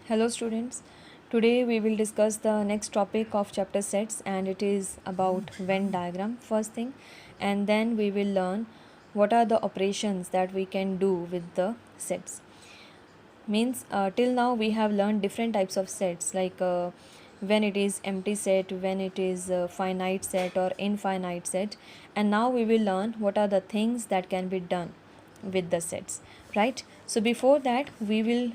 Hello students, today we will discuss the next topic of chapter sets and it is about Venn diagram first thing, and then we will learn what are the operations that we can do with the sets. Means till now we have learned different types of sets like when it is empty set, when it is finite set or infinite set, and now we will learn what are the things that can be done with the sets, right? So before that we will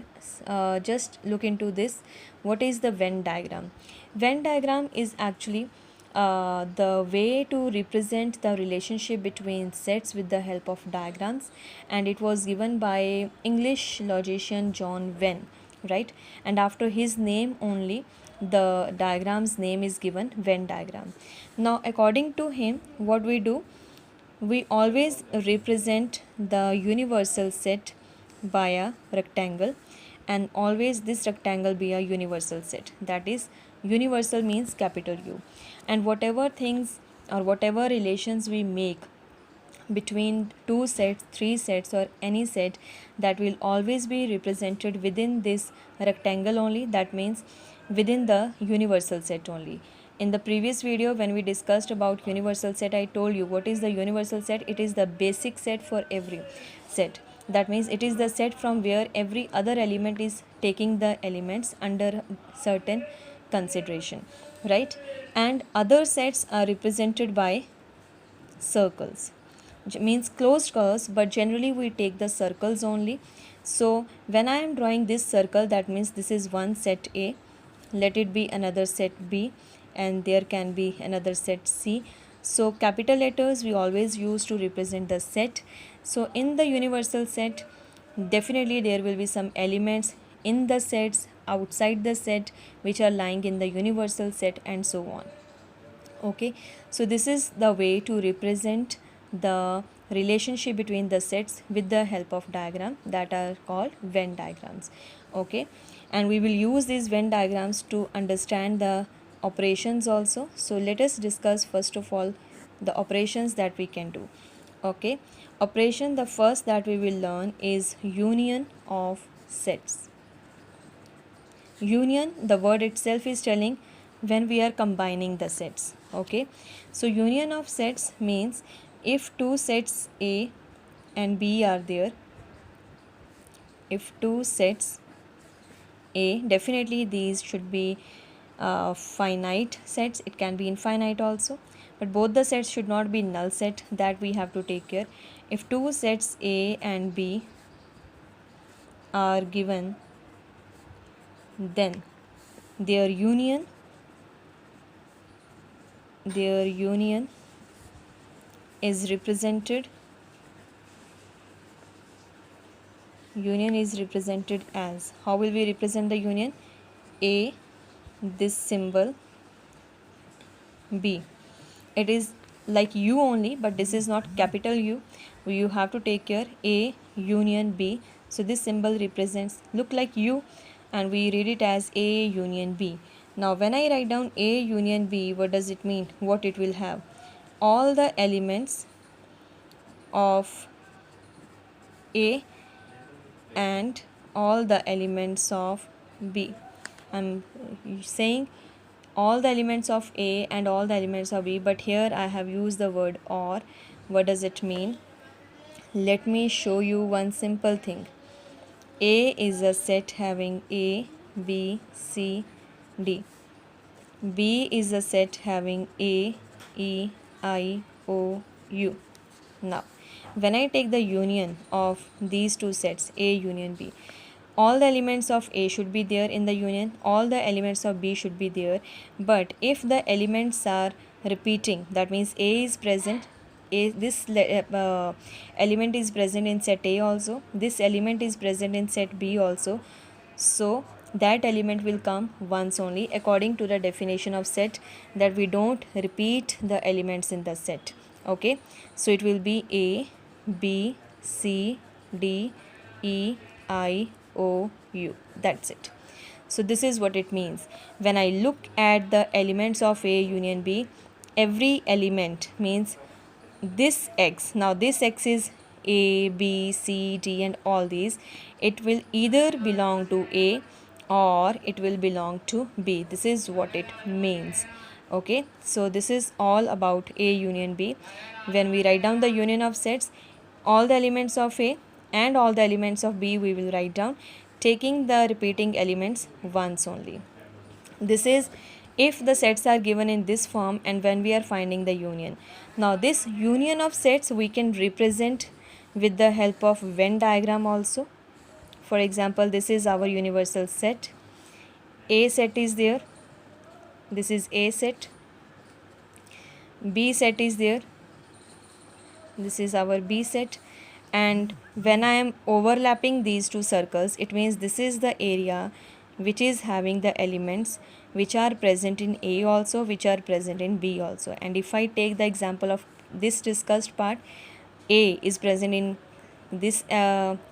just look into this. What is the Venn diagram? Venn diagram is actually the way to represent the relationship between sets with the help of diagrams, and it was given by English logician John Venn, right? And after his name only the diagram's name is given Venn diagram. Now according to him, what we do, we always represent the universal set by a rectangle, and always this rectangle be a universal set. That is, universal means capital U, and whatever things or whatever relations we make between two sets, three sets, or any set, that will always be represented within this rectangle only. That means within the universal set only. In the previous video when we discussed about universal set, I told you what is the universal set. It is the basic set for every set. That means it is the set from where every other element is taking the elements under certain consideration, right? And other sets are represented by circles, means closed curves, but generally we take the circles only. So when I am drawing this circle, that means this is one set A, let it be another set B, and there can be another set C. So capital letters we always use to represent the set. So in the universal set, definitely there will be some elements in the sets, outside the set, which are lying in the universal set, and so on. Okay, so this is the way to represent the relationship between the sets with the help of diagram that are called Venn diagrams. Okay, and we will use these Venn diagrams to understand the operations also. So let us discuss first of all the operations that we can do. Okay, operation, the first that we will learn is union of sets. Union, the word itself is telling when we are combining the sets. Okay, so union of sets means if two sets A and B are there, if two sets A, definitely these should be finite sets. It can be infinite also, but both the sets should not be null set. That we have to take care. If two sets A and B are given, then their union is represented as, how will we represent the union? A, this symbol, B, it is like U only, but this is not capital U. You have to take care, A union B. So this symbol represents, look like U, and we read it as A union B. Now when I write down A union B, what does it mean? What it will have? All the elements of A and all the elements of B. I'm saying all the elements of A and all the elements of B, but here I have used the word or. What does it mean? Let me show you one simple thing. A is a set having A, B, C, D. B is a set having A, E, I, O, U. Now, when I take the union of these two sets, A union B, all the elements of A should be there in the union, all the elements of B should be there. But if the elements are repeating, that means A is present, this element is present in set A also, this element is present in set B also, so that element will come once only according to the definition of set, that we don't repeat the elements in the set. Okay, so it will be A, B, C, D, E, I, O, U. That's it. So this is what it means. When I look at the elements of A union B, every element means this X. Now this X is A, B, C, D and all these. It will either belong to A or it will belong to B. This is what it means. Okay, so this is all about A union B. When we write down the union of sets, all the elements of A and all the elements of B we will write down, taking the repeating elements once only. This is if the sets are given in this form and when we are finding the union. Now this union of sets we can represent with the help of Venn diagram also. For example, this is our universal set. A set is there. This is A set. B set is there. This is our B set. And when I am overlapping these two circles, it means this is the area which is having the elements which are present in A also, which are present in B also. And if I take the example of this discussed part, A is present in this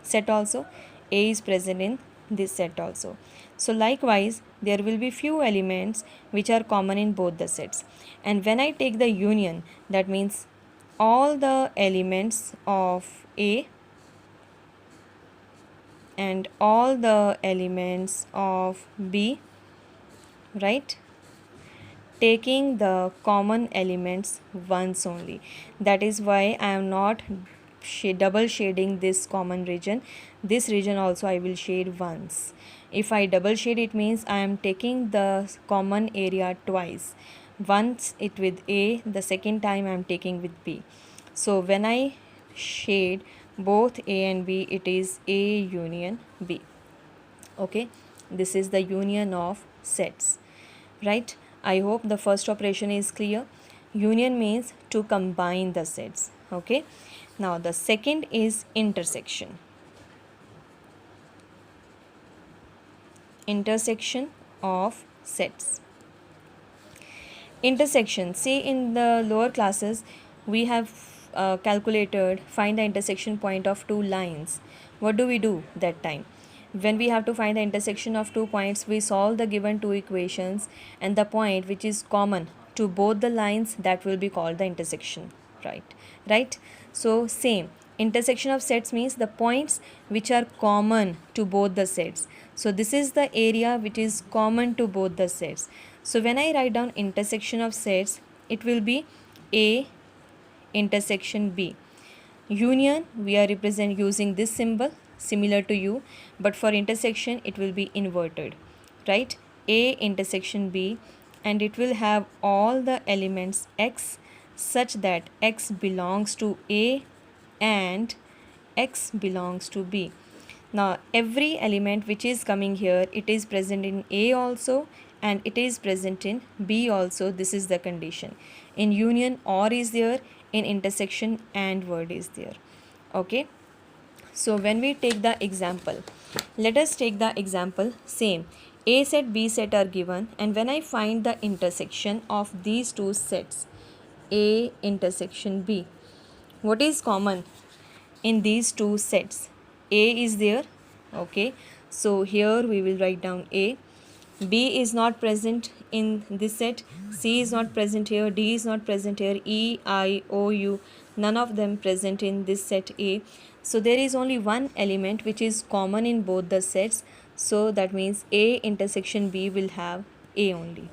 set also, A is present in this set also. So likewise, there will be few elements which are common in both the sets. And when I take the union, that means all the elements of A and all the elements of B, right? Taking the common elements once only. That is why I am not double shading this common region. This region also I will shade once. If I double shade, it means I am taking the common area twice. Once it with A, the second time I am taking with B. So when I shade both A and B, it is A union B. Okay, this is the union of sets, right? I hope the first operation is clear. Union means to combine the sets. Okay, now the second is intersection. Intersection of sets. Intersection, say in the lower classes we have calculated find the intersection point of two lines. What do we do that time? When we have to find the intersection of 2 points, we solve the given two equations and the point which is common to both the lines, that will be called the intersection, right? So same, intersection of sets means the points which are common to both the sets. So this is the area which is common to both the sets. So when I write down intersection of sets, it will be A intersection B. Union we are represent using this symbol similar to U, but for intersection it will be inverted, right? A intersection B, and it will have all the elements X such that X belongs to A and X belongs to B. Now every element which is coming here, it is present in A also and it is present in B also. This is the condition. In union OR is there, in intersection AND word is there. Okay, so when we take the example, let us take the example same. A set B set are given, and when I find the intersection of these two sets, A intersection B, what is common in these two sets? A is there. Okay, so here we will write down A. B is not present in this set, C is not present here, D is not present here, E, I, O, U, none of them present in this set A. So there is only one element which is common in both the sets. So that means A intersection B will have A only.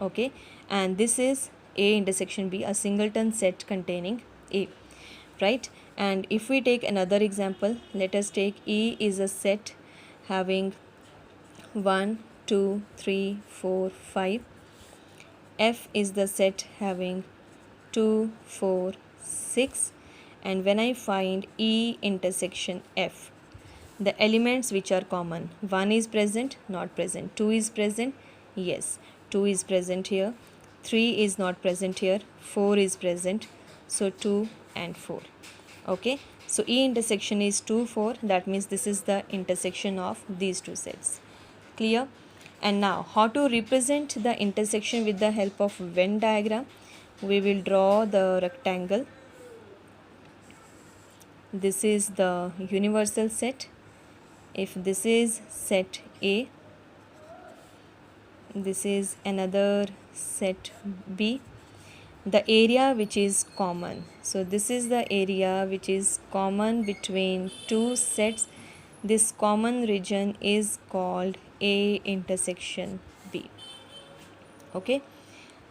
Okay, and this is A intersection B, a singleton set containing A, right? And if we take another example, let us take E is a set having 1, 2, 3, 4, 5. F is the set having 2, 4, 6. And when I find E intersection F, the elements which are common, 1 is present, not present, 2 is present, yes, 2 is present here, 3 is not present here, 4 is present, so 2 and 4. Okay, so E intersection is 2, 4, that means this is the intersection of these two sets. Clear? And now how to represent the intersection with the help of Venn diagram? We will draw the rectangle. This is the universal set. If this is set A, this is another set B, the area which is common. So this is the area which is common between two sets. this common region is called A intersection B. Okay,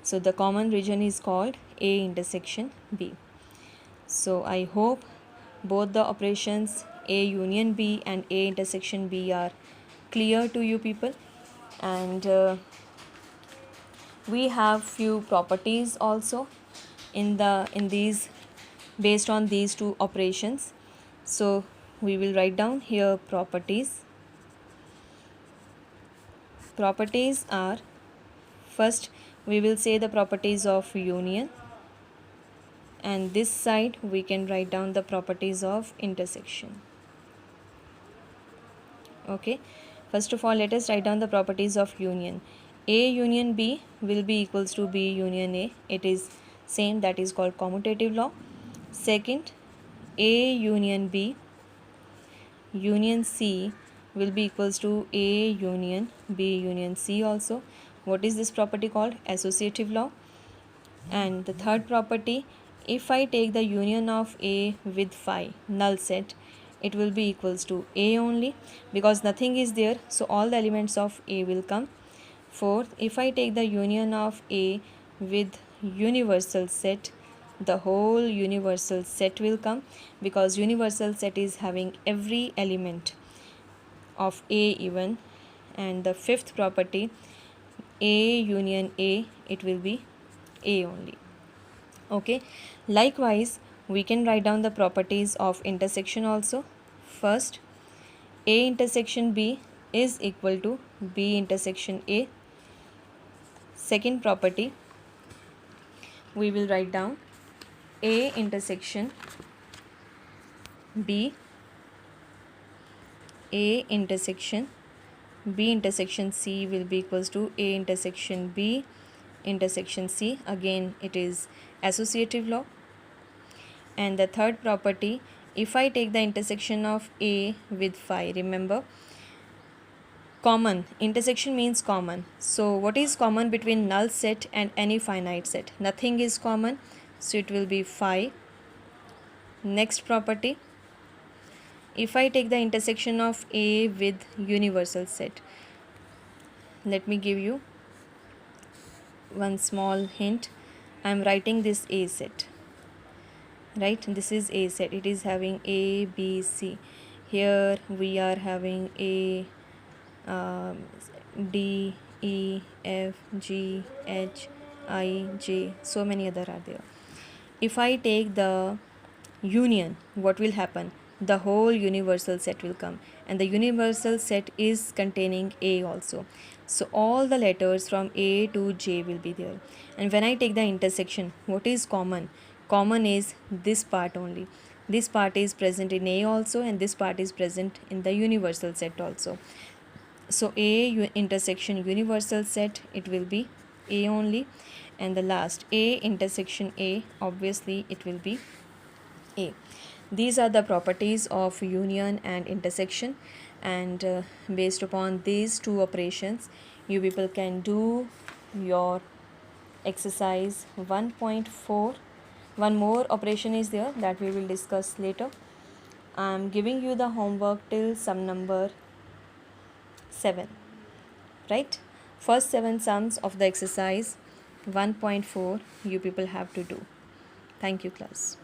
so the common region is called A intersection B. So I hope both the operations A union B and A intersection B are clear to you people. And we have few properties also in these based on these two operations. So we will write down here properties. Properties are, first we will say the properties of union, and this side we can write down the properties of intersection. Okay, first of all let us write down the properties of union. A union B will be equals to B union A. It is same, that is called commutative law. Second, A union B union C will be equals to A union B union C also. What is this property called? Associative law. And the third property, if I take the union of A with phi null set, it will be equals to A only, because nothing is there, so all the elements of A will come. Fourth, if I take the union of A with universal set, the whole universal set will come, because universal set is having every element of A even. And the fifth property, A union A, it will be A only. Okay, likewise we can write down the properties of intersection also. First, A intersection B is equal to B intersection A. Second property, we will write down A intersection B, A intersection B intersection C will be equals to A intersection B intersection C. Again it is associative law. And the third property, if I take the intersection of A with phi, remember common, intersection means common. So what is common between null set and any finite set? Nothing is common, so it will be phi. Next property, if I take the intersection of A with universal set, let me give you one small hint. I am writing this A set, right? This is A set, it is having A, B, C. Here we are having A, D, E, F, G, H, I, J, so many other are there. If I take the union, what will happen? The whole universal set will come, and the universal set is containing A also. So all the letters from A to J will be there. And when I take the intersection, what is common? Common is this part only. This part is present in A also, and this part is present in the universal set also. So A intersection universal set, it will be A only. And the last, A intersection A, obviously it will be A. These are the properties of union and intersection, and based upon these two operations you people can do your exercise 1.4. One more operation is there that we will discuss later. I am giving you the homework till sum number 7, right? First 7 sums of the exercise 1.4 you people have to do. Thank you class.